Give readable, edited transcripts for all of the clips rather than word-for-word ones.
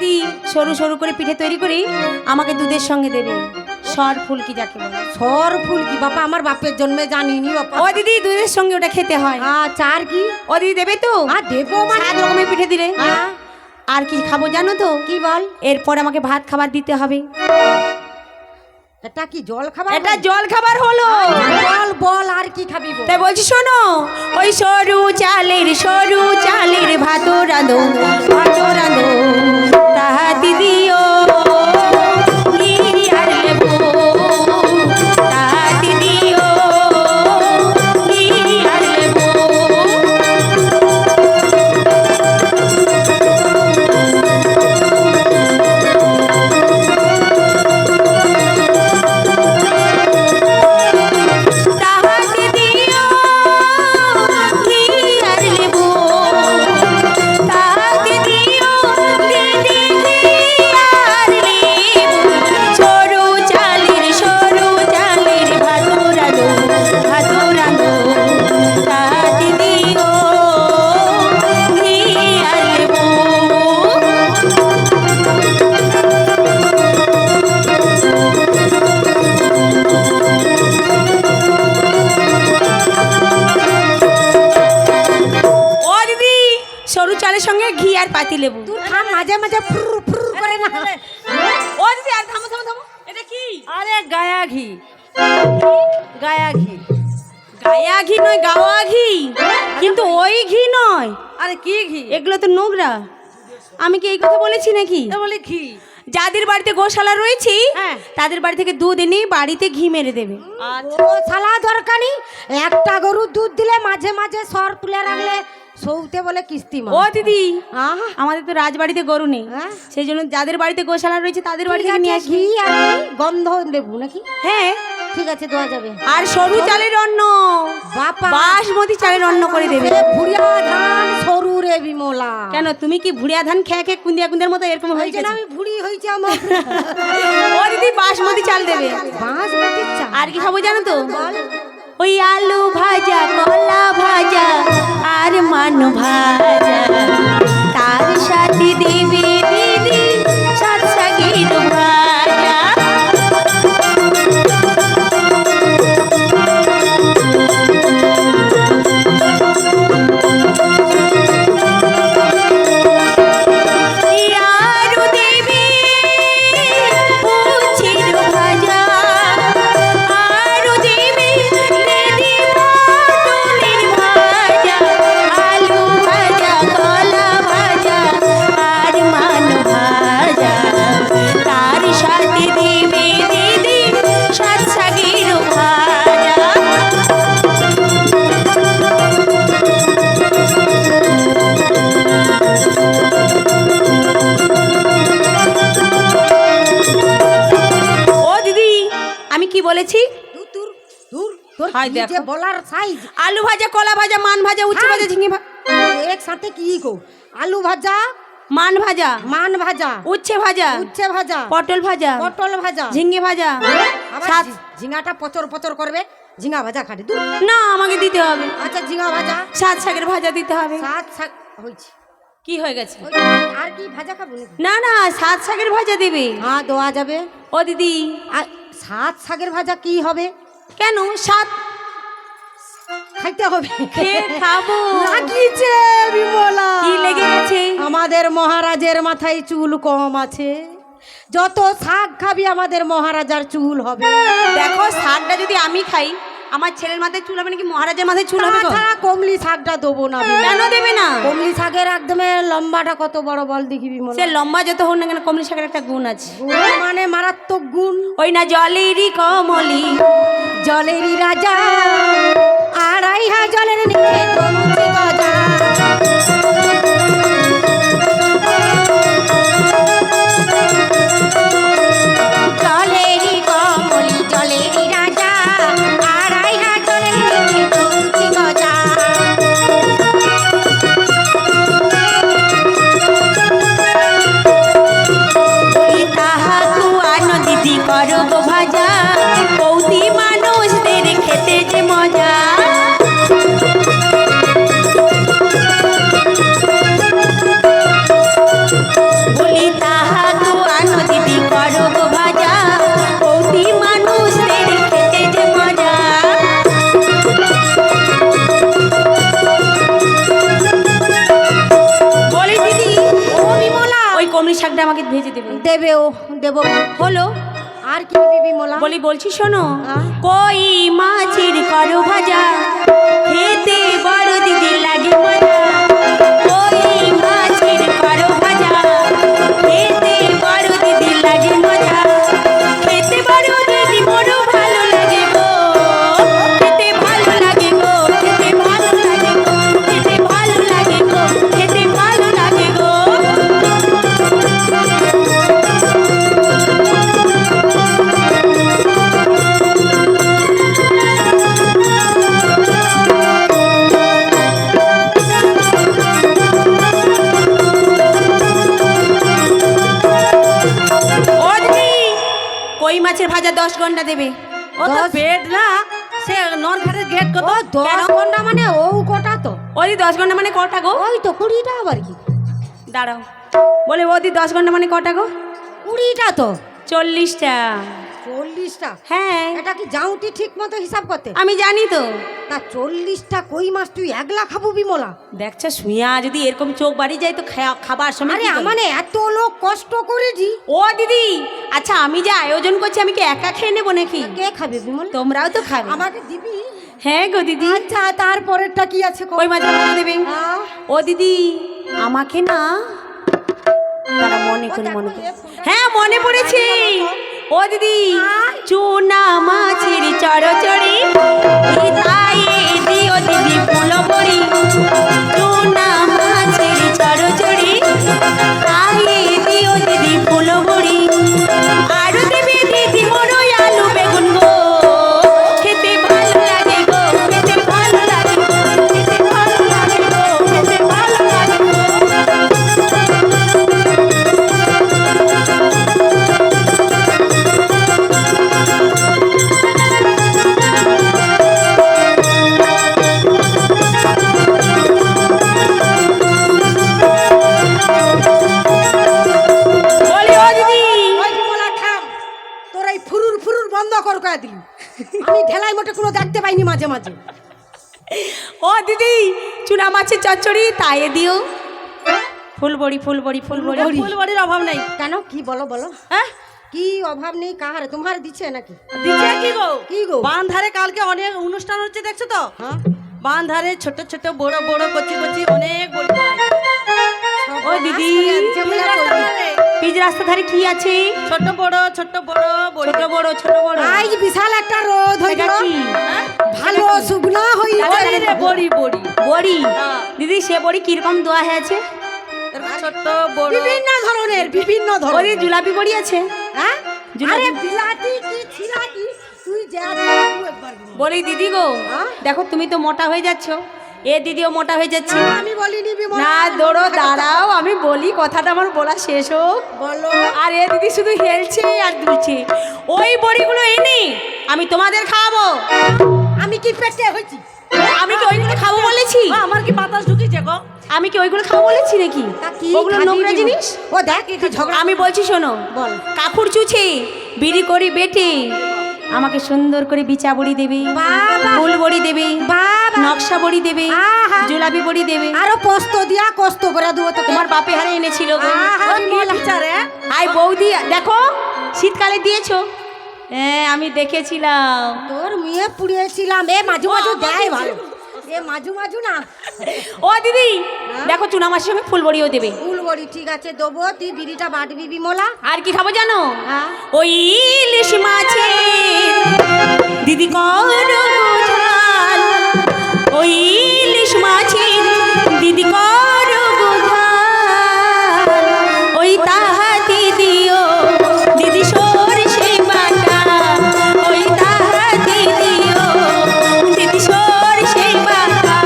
দিদি সরু সরু করে পিঠে তৈরি করি, আমাকে দুধের সঙ্গে দেবে। সর ফুলকি যাকে বলে। সর ফুলকি বাবা আমার বাপের জন্মে জানিনি বাবা। ও দিদি দুধের সঙ্গে ওটা খেতে হয়। চার কি? ও দিদি দেবে তো? দেবো মানে 7 রকমের পিঠে দিলে। আর কি খাবো জানো তো? কি বল? এরপর আমাকে ভাত খাবার দিতে হবে। এটা কি জল খাবার? এটা জল খাবার হলো। বল বল আর কি খাবি? তাই বলছি শোনো, ওই সরু চালের ভাত রাঁধো, তাহা দিদিও ঘি আর লেবু, তাহা দিদিও ঘি আর লেবু। পাতি লেবু। তুই থাম, মাঝে মাঝে ফুর ফুর করে না। ও দিদি আর থামো থামো থামো, এটা কি? আরে গায়া ঘি, গায়া ঘি। গায়া ঘি নয়, গাওয়া ঘি, কিন্তু ওই ঘি নয়। আরে কি ঘি? এগুলো তো নোংরা। আমি কি এই কথা বলেছি নাকি? বলে ঘি। যাদের বাড়িতে গোশালা রয়েছে তাদের বাড়ি থেকে দুধ এনে বাড়িতে ঘি মেরে দেবে। গোশালা দরকার নেই, একটা গরুর দুধ দিলে মাঝে মাঝে সর তুলে রাখলে সৌতে বলে কিস্তি। ও দিদি আমাদের তো রাজবাড়িতে গরু নেই, সেই জন্য যাদের বাড়িতে গোশালা রয়েছে তাদের বাড়ি থেকে নিয়ে আসি। ঘি আর গন্ধ লেবু নাকি? হ্যাঁ ঠিক আছে, দেওয়া যাবে। আর সরু চালের অন্ন, বাসমতি চালের অন্ন করে দেবে। ভুড়িয়া ধান সরু রে বিমলা। কেন তুমি কি ভুড়িয়া ধান খেয়ে খেয়ে কুন্দিয়া কুন্দিয়ার মতো এরকম হয়ে গেছে? আমি ভুড়ি হয়েছে আমার। ও দিদি বাসমতি চাল দেবে। বাসমতি চাল। আর কি খাবো জানো তো? ওই আলু ভাজা, কলা ভাজা আর মান ভাজা, তার সাথে দেবে দিদি 7 শাকের ভাজা। বলেছি বলার সাইজ। আলু ভাজা, কলা ভাজা, মান ভাজা, উচ্ছে ভাজা, ঝিঙে ভাজা। একসাথে কি গো? আলু ভাজা, মান ভাজা, উচ্ছে ভাজা, পটল ভাজা, ঝিঙে ভাজা। ঝিঙাটা পচর পচর করবে, ঝিঙা ভাজা খাটে না, আমাকে দিতে হবে। আচ্ছা ঝিঙা ভাজা, 7 শাকের ভাজা দিতে হবে। 7 শাক হয়েছে। কি হয়ে গেছে? আর কি ভাজা খাবো? না না, 7 শাকের ভাজা দেবে। হ্যাঁ দেওয়া যাবে। ও দিদি 7 শাকের ভাজা কি হবে? কেন 7 খাইতে হবে? খাবো। লাগিয়েছে বিমলা। কি লেগে গেছে? আমাদের মহারাজের মাথায় চুল কম আছে, যত শাক খাবি আমাদের মহারাজার চুল হবে। দেখো শাকটা যদি আমি খাই, আমার ছেলের মাথায় চুল হবে নাকি মহারাজের মাথায় চুল হবে? কমলি শাকটা দেবো না। কেন দেবে না? কমলি শাকের একদম লম্বাটা কত বড় বল দেখি বিমলা। সে লম্বা যত হোক না কেন, কমলি শাকের একটা গুণ আছে। মানে মারাত্মক গুণ। ওই না জলেরই কমলি, জলেরই রাজা, 2.5 জলের নিচে তরুচি গজা। জলেরই কমলি, জলেরই রাজা, 2.5 জলের নিচে তরুচি গজা। তাহাকু আনো দিদি করব ভাজা, বৌদি মানুষদের খেতে যে মজা। কমলি শাকটা আমাকে ভেজে দেবে। দেবে ও দেবো। হলো আর কি দিবি মোলা? বলছি শোনো, হ্যাঁ? কই মাছের করো ভাজা, খেতে বড় দিদি লাগে মজা। কই মাছের করো ভাজা, খেতে বড় দিদি লাগে মজা। খেতে বড় দিদি বড় ভালো লাগে গো, খেতে ভালো লাগে গো, খেতে ভালো লাগে গো, খেতে ভালো লাগে গো, খেতে ভালো লাগে গো। ও দিদি, কই মাছের ভাজা 10 ঘন্টা দেবে। ও তো পেট না, সে নরখারের গেট কত? ও 10 ঘন্টা মানে ও কটা তো? ওই 10 ঘন্টা মানে কটা গো? ওই তো 20টা আবার কি? দাঁড়াও, বলে ওদি 10 ঘন্টা মানে কটা গো? 20টা তো। 40টা। 40টা? হ্যাঁ এটা কি যাউতি ঠিক মতো হিসাব করতে? আমি জানি তো। তা 40টা কই মাছ তুই একলা খাবো বিমলা? দেখছো শুইয়া যদি এরকম চোখ বাড়ি যায় তো খাবার সময় আরে কি করবে? মানে এত লোক কষ্ট করেছি। ও দিদি, আচ্ছা আমি যে আয়োজন করছি আমি কি একা খেয়ে নেবো নাকি? কে খাবে বিমলা? তোমরাও তো খাবে। আমাকে দিবি? হ্যাঁ গো দিদি। আচ্ছা তারপরেরটা কি আছে? কই মাছের ভাজা দেবে। হ্যাঁ? ও দিদি, আমাকে না, তারা মনে করে মনে করে, হ্যাঁ মনে পড়েছে। ও দিদি, চুনা মাছের চড়চড়ি তাইয়ে দিও দিদি ফুল বড়ি। চুনা মাছের চড়চড়ি তাইয়ে দিও দিদি ফুল বড়ি। আরো দেবে দিদি মরই আলু বেগুন গো, খেতে ভালো লাগে গো, খেতে ভালো লাগে গো, খেতে ভালো লাগে গো, খেতে ভালো লাগে গো। বলি ও দিদি, ওই বিমলা থাম। তোর এই ফুরুর ফুরুর বন্ধ কর কয়া দিলি। আমি ঢেলাই মোটে কোনো দেখতে পাইনি মাঝে মাঝে। ও দিদি, চুনা মাছের চচ্চড়ি তাইয়ে দিও। ফুলবড়ি ফুলবড়ি ফুলবড়ি। ফুলবাড়ির অভাব নেই। কেন কি বলো বলো? হ্যাঁ, কি অভাব নেই কাহার? তোমার দিচ্ছে নাকি? দিচ্ছে কি গো? কি গো? বাঁধারে কালকে অনেক অনুষ্ঠান হচ্ছে, দেখছো তো? হ্যাঁ? বাঁধারে ছোট ছোট বড় বড় কচি কচি অনেক বড়ি হয়। ও দিদি, পিচ রাস্তার ধারে, পিচ রাস্তা ধারে কি আছে? ছোট বড় বড়ি। ছোট বড় ছোট বড়। আজ বিশাল একটা রোদ হইল। এটা কি? হ্যাঁ? ভালো শুকনা হই বড়ি রে, বড়ি বড়ি। বড়ি। হ্যাঁ। দিদি সে বড়ি কিরকম দোয়া হয়েছে? এরকম ছোট বড়। বিভিন্ন ধরনের বিভিন্ন ওরে ধরনের। জুলাপি বড়ি আছে। হ্যাঁ? জিলাপি। আরে বিলাতি কি ছিলাতি তুই যা একবার বল। বলি দিদি গো, হ্যাঁ? দেখো তুমি তো মোটা হয়ে যাচ্ছ, এ দিদিও মোটা হয়ে যাচ্ছে। না, আমি বলিনি বিমলা। না দৌড়ো, দাঁড়াও আমি বলি, কথাটা আমার বলা শেষ হোক। বলো। আর এ দিদি শুধু হেলছে আর দুলছে। ওই বড়িগুলো এনে আমি তোমাদের খাওয়াবো। আমি কি পেটে হইছি? আমি কি ওইগুলো খাবো বলেছি? আমার কি বাতাস ঢুকিছে গো? আমি কি ওইগুলো খাবো বলেছি নাকি? তা কি ওগুলো খাবি নোংরা বিমলা? জিনিস। ও দেখ কি ঝগড়া। আমি বলছি শোনো, বল। কাকুর চুছে বিড়ি করে বেটে আমাকে সুন্দর করে বিচা বড়ি দেবে, বাবা। ফুল বড়ি দেবে, বাবা। নকশা বড়ি দেবে, আহা। জুলাপি বড়ি দেবে। আরো পোস্ত দিয়া কষ্ট করে দেবো তো। তোমার বাপে হারে এনেছিল গো। আহা, ও কি বিচারে? আই বৌদি দেখো, শীতকালে দিয়েছো। হ্যাঁ আমি দেখেছিলাম। তোর মেয়ে পুড়িয়েছিলাম। এ মাঝু মাঝু দেয় ভালো। এ মাঝু মাঝু না। ও দিদি দেখো, চুনা মাছের সঙ্গে ফুল বড়িও দেবে। ফুল বড়ি ঠিক আছে দেবো। তুই বিড়িটা বাটবি বিমলা। আর কি খাবো জানো? হ্যাঁ? ওই ইলিশ মাছের দিদি করো ঝাল, ওই ইলিশ মাছের দিদি করো ঝাল, ওই তাহাতে দিও দিদি সরষে বাটা, ওই তাহাতে দিও দিদি সরষে বাটা।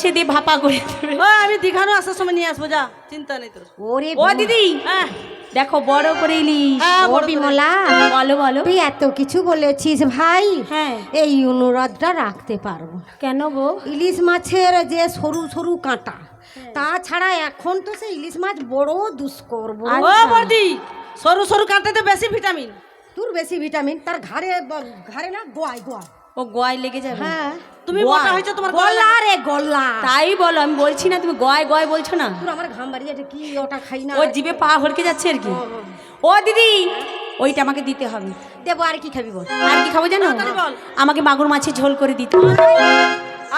সর্ষে দিয়ে ভাপা করে দেবে। ও আমি দীঘানো আসার সময় নিয়ে আসবো, যা চিন্তা নেই তোর। ওরে ও দিদি হ্যাঁ দেখো বড় করে ইলিশ। হ্যাঁ, ও বড় করে। বিমলা, বলো বলো। তুই এত কিছু বলেছিস ভাই, হ্যাঁ এই অনুরোধটা রাখতে পারবো। কেন গো? ইলিশ মাছের যে সরু সরু কাঁটা, তাছাড়া এখন তো সে ইলিশ মাছ বড় দুষ্কর, ও আচ্ছা। বর্দি, সরু সরু কাঁটাতে বেশি ভিটামিন। তোর বেশি ভিটামিন, তার ঘাড়ে না গোয়ায় গোয়ায়। ও গোয়ায় লেগে যাবে। হ্যাঁ, তুমি গোয়া। মোটা হয়েছো, তোমার গলা রে গলা। তাই বলো, আমি বলছি না তুমি গয় গয় বলছো না। তোর আমার ঘাম বাড়ি যাচ্ছে, কি ওটা খাই না। ও জিভে পা হড়কে যাচ্ছে আর কি। ও দিদি ওইটা আমাকে দিতে হবে। দেবো, আর কি খাবি বল? আর কি খাবো জানো? তাড়াতাড়ি বল। আমাকে মাগুর মাছের ঝোল করে দিতে হবে।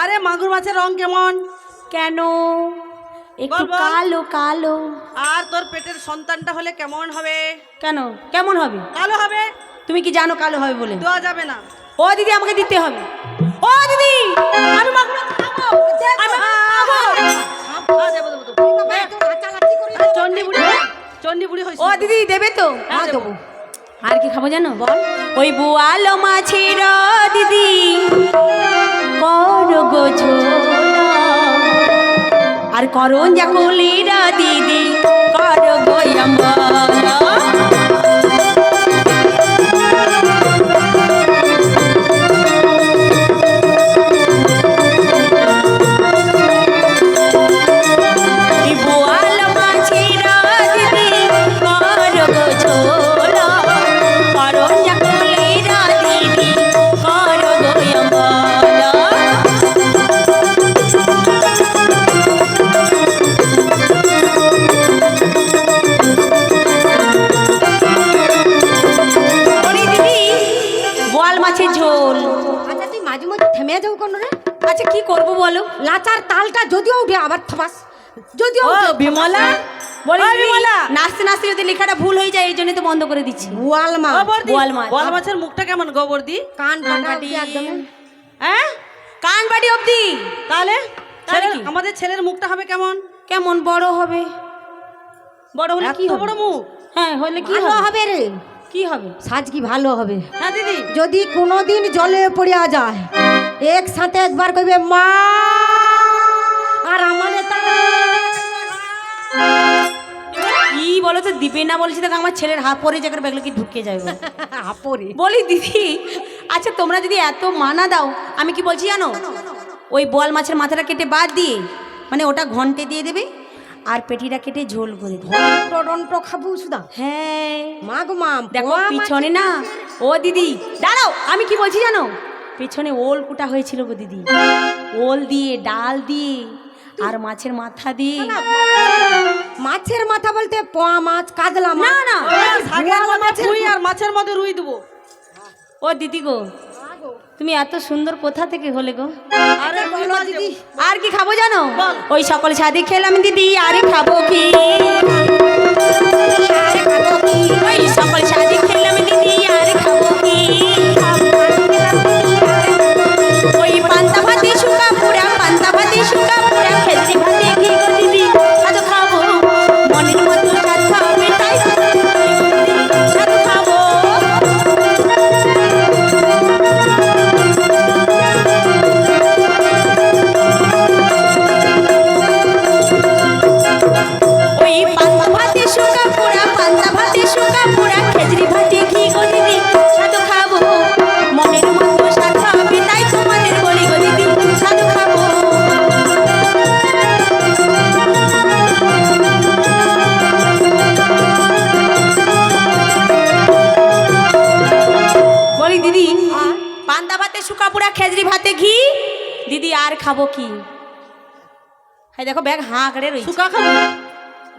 আরে মাগুর মাছের রং কেমন? কেন? একটু বল, বল। কালো কালো। আর তোর পেটের সন্তানটা হলে কেমন হবে? কেন কেমন হবে? কালো হবে, তুমি কি জানো কালো হবে বলে? দেওয়া যাবে না। ও দিদি আমাকে দিতে হবে। ও দিদি আমি মাগুর মাছ খাবো। আমি খাবো। হ্যাঁ, দেবো, দেবো, দেবো। চন্ডী বুড়ি, চন্ডী বুড়ি হয়েছে। ও দিদি দেবে তো? হ্যাঁ, দেবো। আর কি খাবো জানো? বল। ওই বোয়ালো মাছের দিদি করো গো ঝোলা, আর করন যা কলিরা দিদি করো গো আমলা। এই বোয়ালো মাছের দিদি করো গো ঝোলা, করন যা কলিরা দিদি করো গো আমলা। ওরে দিদি বোয়াল মাছের ঝোল। আচ্ছা, তুই মাঝে মধ্যে থেমে যাও কোন রে? আচ্ছা কি করব বলো? লাচার তালটা যদিও উঠে আবার থবাস, যদিও ও উঠে। বিমলা, বলি ও দিদি, বিমলা। নাচতে নাচতে যদি লেখাটা ভুল হয়ে যায় এই জন্য তো বন্ধ করে দিচ্ছি। বোয়াল ও মাছ, বর্দি, বোয়াল মাছ। বোয়াল মাছের মুখটা কেমন গো বর্দি? কান কান পাটি পাটি। একদম। হ্যাঁ কান বাড়ি অবধি। তাহলে তাহলে ছেলের- কি? আমাদের ছেলের মুখটা হবে কেমন? কেমন বড় হবে? বড় হলে কি এত হবে? বড় মুখ। হ্যাঁ হলে কি ভালো হবে? হবে রে, কি হবে? সাজ কি ভালো হবে। হ্যাঁ দিদি, যদি কোনোদিন জলে পড়িয়া যায়, একসাথে একবার কইবে মা, আর আমাদের কি বলো তো, দিবে না বলছি দেখো আমার ছেলের হাত পরে জায়গার ব্যাগলে কি ঢুকে যাবে। আপরে। বলি দিদি, আচ্ছা তোমরা যদি এত মানা দাও, আমি কি বলছি জানো? ওই বোয়াল মাছের মাথাটা কেটে বাদ দিয়ে, মানে ওটা ঘন্টে দিয়ে দেবে, আর পেটিটা কেটে ঝোল করে দেবে। রন্ট খাবো সুদা। হ্যাঁ মা গো মা, দেখো বোয়া পিছনে না, ও দিদি দাঁড়াও, আমি কি বলছি জানো? পেছনে ওল কুটা হয়েছিল গো দিদি, ওল দিয়ে ডাল দিয়ে আর মাছের মাথা দিয়ে। মাছের মাথা বলতে পোয়া মাছ, কাজলা মাছ। না না ও শাকের মধ্যে রুই আর মাছের মধ্যে রুই দেবো। ও দিদি গো, তুমি এত সুন্দর কোথা থেকে হলে গো? আরে রুই মাছ দিদি। দেবো। আর কি খাবো জানো? বল। ওই সকল শাদি খেলাম দিদি, আরে খাবো কি? ওই সকল শাদি খেলাম দিদি, আরে খাবো কি? ওই পান্তা ভাতে শুকা পুরা, পান্তা ভাতে শুকা পুরা, খেলছি ভাতে ঘি গো দিদি, সাধু খাবো মনের মতো স্বাদ খাবে, তাই সাধু খাবো। ওই পান্তা ভাতে শুকা পুরা, পান্তা ভাতে শুকা পুরা, খেজরি ভাতে ঘি গো দিদি, সাধু খাবো মনের মতো স্বাদ খাবে, তাই তোমাদের বলি গো দিদি, সাধু খাবো। বলি দিদি, পান্তা ভাতে শুকা পুরা, খেজরি ভাতে ঘি দিদি, আর খাবো কি? হ্যাঁ দেখো ব্যাগ হাঁ করে রয়েছে। শুকা খাবো।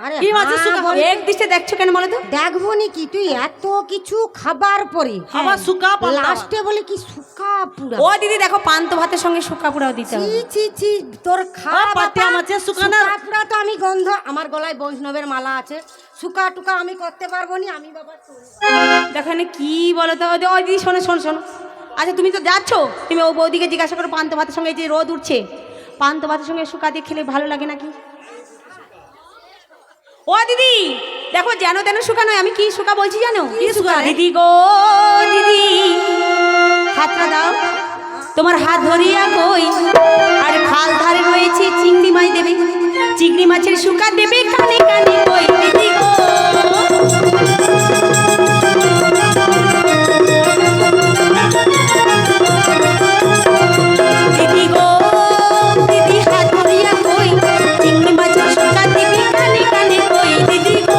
আরে কি মাছের হ্যাঁ শুকা? বল। এক দৃষ্টে দেখছো কেন বলো তো? দেখবো নি কি তুই এত কিছু খাবার পরে আবার শুকা পান্তা ভাত। লাস্টে বলে কি সুকা পুরা। ও দিদি দেখো পান্তা ভাতের সঙ্গে শুকা পুরাও দিতে ছি হবে। ছি ছি, তোর খাওয়া পাতিয়া মাছের শুকানোর- শুকা পুরা তো আমি গন্ধ, আমার গলায় বৈষ্ণবের মালা আছে, শুকা টুকা আমি করতে পারবো নি, আমি বাবা তোর। দেখো এখানে কি বলো তো? ও দিদি শোনো শোনো শোনো, আচ্ছা তুমি তো যাচ্ছ, তুমি ও বৌদিকে জিজ্ঞাসা করো পান্তা ভাতের সঙ্গে এই যে রোদ উঠছে, পান্তা ভাতের সঙ্গে শুকা দিয়ে খেলে ভালো লাগে নাকি? ও দিদি দেখো যেন তেন শুকা নয়, আমি কি শুকা বলছি জানো? কি শুকা রে? দিদি গো দিদি, হাতটা দাও, তোমার হাত ধরিয়া কই আর ডাল ধারে রয়েছে চিংড়ি মাছ দেবে, চিংড়ি মাছের শুকা দেবে কানে কানে কই দিদি গো। দিদি গো দিদি হাত ধরিয়া কই চিংড়ি মাছের শুকা দেবে কানে কানে কই দিদি গো।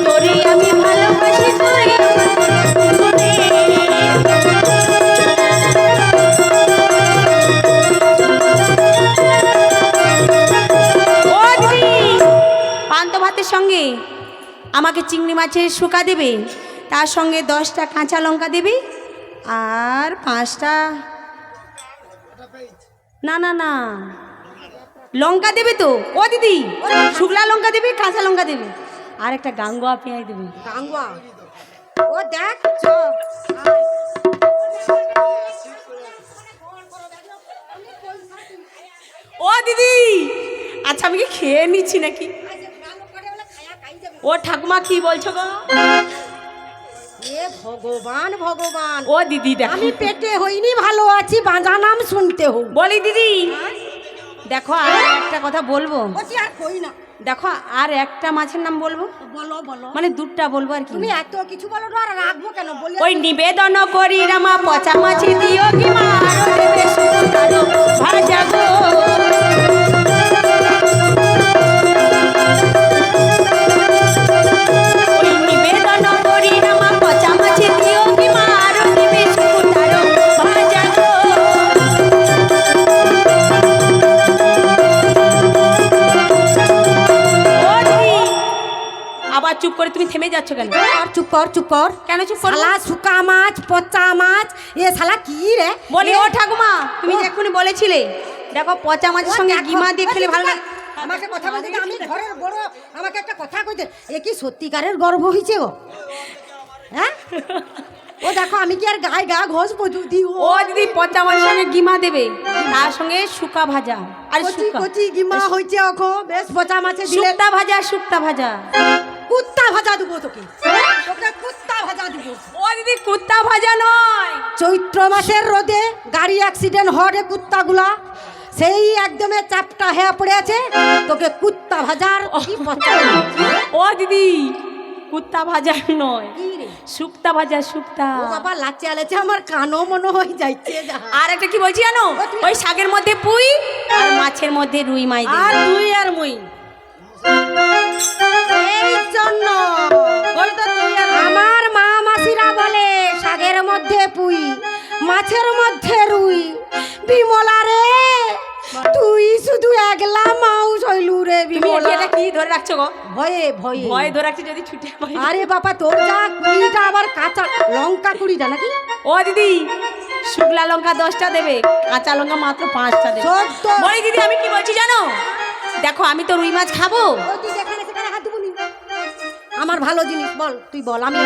তোরে আমি ভালোবাসি তোরে পান্ত ভাতের সঙ্গে আমাকে চিংড়ি মাছের শুকা দেবে, তার সঙ্গে 10টা কাঁচা লঙ্কা দেবে আর 5টা না না না লঙ্কা দেবে তো ও দিদি, শুকলা লঙ্কা দেবে কাঁচা লঙ্কা দেবে আর একটা গাঙ্গুয়া পেঁয়াজ দেবে। গাঙ্গুয়া ও দেখ চ ও দিদি আচ্ছা আমি কি খেয়ে নিচ্ছি নাকি? ও ঠাকুমা কি বলছো গো? এ ভগবান ভগবান, ও দিদি দেখো আমি পেটে হইনি ভালো আছি, বাঁধা নাম শুনতে হোক। বলি দিদি দেখো আর একটা কথা বলবো, বলছি আর কই না, দেখো আর একটা মাছের নাম বলবো, বলো বলো। মানে দুধটা বলবো আর কি। তুমি এত কিছু বলো তো আর রাখবো কেন বলি। ওই নিবেদন করি রামা পচা মাছি দিও কি মা আরো দেবে সুন্দর ভাজা গো। ওই নিবেদন করি রামা পচা মাছি দিও কি মা আরো দেবে সুন্দর ভাজা গো। ও দিদি, আবার চুপ করে তুমি থেমে যাচ্ছ কেন? আর চুপ কর চুপ কর। কেন চুপ করো? শালা শুকা মাছ পচা মাছ এ শালা কি রে? বলি ও ঠাকুমা তুমি যে এক্ষুনি বলেছিলে দেখো পচা মাছের সঙ্গে গিমা দিয়ে খেলে ভালো লাগে। আমাকে কথা বলতে দে, আমি ঘরের বড়, আমাকে একটা কথা কইতে। এ কি সত্যিকারের গর্ব হইছে গো? হ্যাঁ ও দেখো আমি কি আর গায়ে গা ঘষবো যদি ও দিদি পচা মাছের সঙ্গে গিমা দেবে, তার সঙ্গে শুকা ভাজা আর কচি শুকা কচি গিমা হইছে ওখো বেশ পচা মাছে দিলে শুক্তা ভাজা শুক্তা ভাজা। কুত্তা ভাজা দেবো তোকে, তোকে কুত্তা ভাজা দেবো। ও দিদি কুত্তা ভাজা নয়, চৈত্র মাসের রোদে গাড়ি অ্যাক্সিডেন্ট হরে কুত্তাগুলা সেই একদমে চাপটা হয়ে পড়ে আছে, তোকে কুত্তা ভাজার কি পচা। ও দিদি কুত্তা ভাজা নয়, কি রে? শুক্তা ভাজা শুক্তা। ও বাবা লাচে আলেছে আমার কানও মনে হয়ে যাচ্ছে। আর একটা কি বলছি জানো, ওই শাকের মধ্যে পুঁই আর মাছের মধ্যে রুই মাছ দেবে। আর তুই আর মুই এই জন্য আমার মা মাসিরা বলে শাকের মধ্যে পুঁই মাছের মধ্যে রুই। বিমলা রে তুই শুধু একলা মাউস হইলু রে তুমি বিমলা। এটা কি ধরে রাখছো গো? ভয়ে ভয়ে ভয় ধরে রাখছি যদি ছুটে পাই। আরে বাবা তোর যা কুড়িটা আবার কাঁচা লঙ্কা কুড়িটা নাকি? ও দিদি শুকলা লঙ্কা 10টা দেবে, কাঁচা লঙ্কা মাত্র 5টা দেবে। সত্য। বলি দিদি আমি কি বলছি জানো, দেখো আমি তো রুই মাছ খাবো। ওই তুই যেখানে সেখানে হাত দিবনি। আমার ভালো জিনিস বল, তুই বল। আমি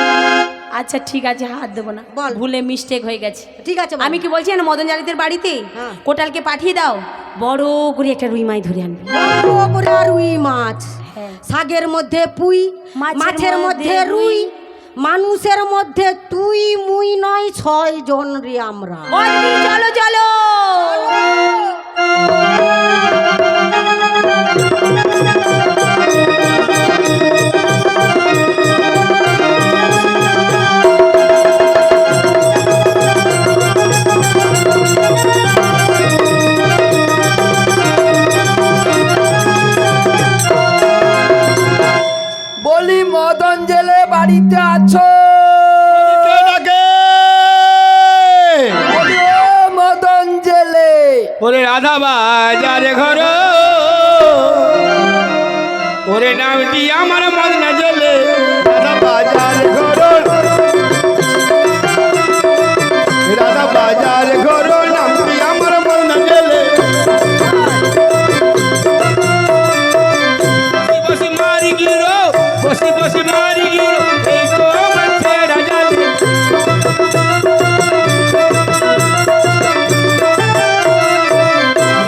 আচ্ছা ঠিক আছে হাত দেবো না, বল। ভুলে মিস্টেক হয়ে গেছে। ঠিক আছে বল। আমি কি বলছি জানো, মদন জালিদের বাড়িতে হ্যাঁ। কোটালকে পাঠিয়ে দাও, বড় করে একটা রুই মাছ ধরে আনবে। বড় করে রুই মাছ, হ্যাঁ। শাকের মধ্যে পুঁই মাছের মধ্যে রুই, মানুষের মধ্যে তুই মুই নয় 6 জন রে আমরা। ও দিদি চলো চলো। বলি মদন জেলে বাড়িতে আছো? বলি ও মদন জেলে। ওরে রাধা বাজারে ঘর, ওরে নামটি আমার মদনা জেলে। রাধা বাজার ঘর, রাধা বাজার ঘর, নামটি আমার মদনা জেলে। বসে মারি গিরো, বসে বসে মারি গিরো, এই তো মাছে রাজা।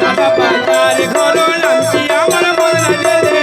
রাধা বাজারে ঘর, নামটি আমার মদনা জেলে।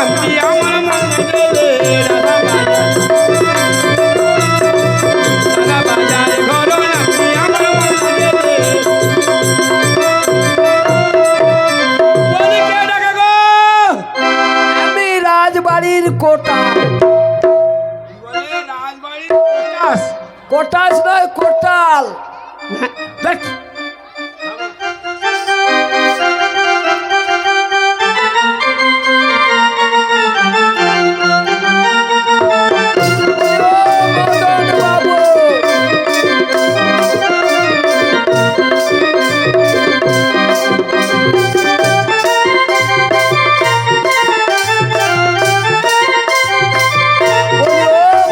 নামটি আমার মনে গেলে রাধা বাজার ঘর নামটি আমার মনে গেলে বলি কে ডাকে গো? আমি রাজবাড়ির কোটা। বলে রাজবাড়ির কোটাস। কোটাস নয়, কোটাল। দেখ মদন বাবু।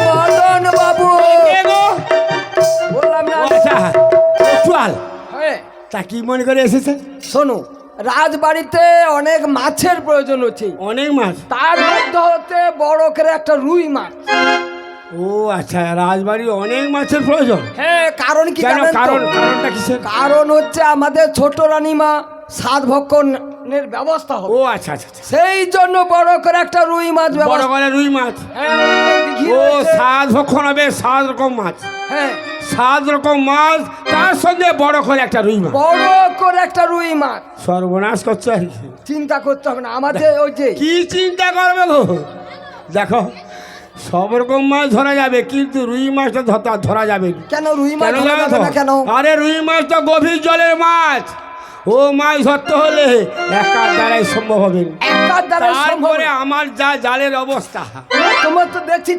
মদন বাবু। কে গো? বললাম না। ও আচ্ছা কোটাল। হ্যাঁ, তা কি মনে করে এসেছে? শোনো, রাজবাড়িতে অনেক মাছের প্রয়োজন হচ্ছে। অনেক মাছ। তার মধ্যে হতে বড় করে একটা রুই মাছ। ও আচ্ছা, রাজবাড়ি অনেক মাছের প্রয়োজন। হ্যাঁ, কারণ কি কেন? জানেন তো? কারণটা কিসের? কারণ হচ্ছে আমাদের ছোট রানীমা সাত ভক্ষণের ব্যবস্থা হবে। ও আচ্ছা আচ্ছা আচ্ছা। সেই জন্য বড় করে একটা রুই মাছ বড় ব্যবস্থা। করে রুই মাছ। হ্যাঁ, দিঘি ও রয়েছে। 7 ভক্ষণ হবে, 7 রকম মাছ। হ্যাঁ, 7 রকম মাছ, তার সঙ্গে বড় করে একটা রুই মাছ। বড় করে একটা রুই মাছ। সর্বনাশ করছে আর কি। চিন্তা করতে হবে না, আমাদের ওই যে কি চিন্তা করবে গো? দেখো, সব রকম মাছ ধরা যাবে, কিন্তু রুই মাছটা ধরা যাবে না। কেন রুই মাছ কেন ধরা জানো যাবে তো? না কেন? আরে রুই মাছ তো গভীর জলের মাছ। ও মাছ ধরতে হলে একার দ্বারাই সম্ভব হবে না। একার দ্বারা সম্ভব তারপরে না। আমার যা জালের অবস্থা, তোমার তো দেখছি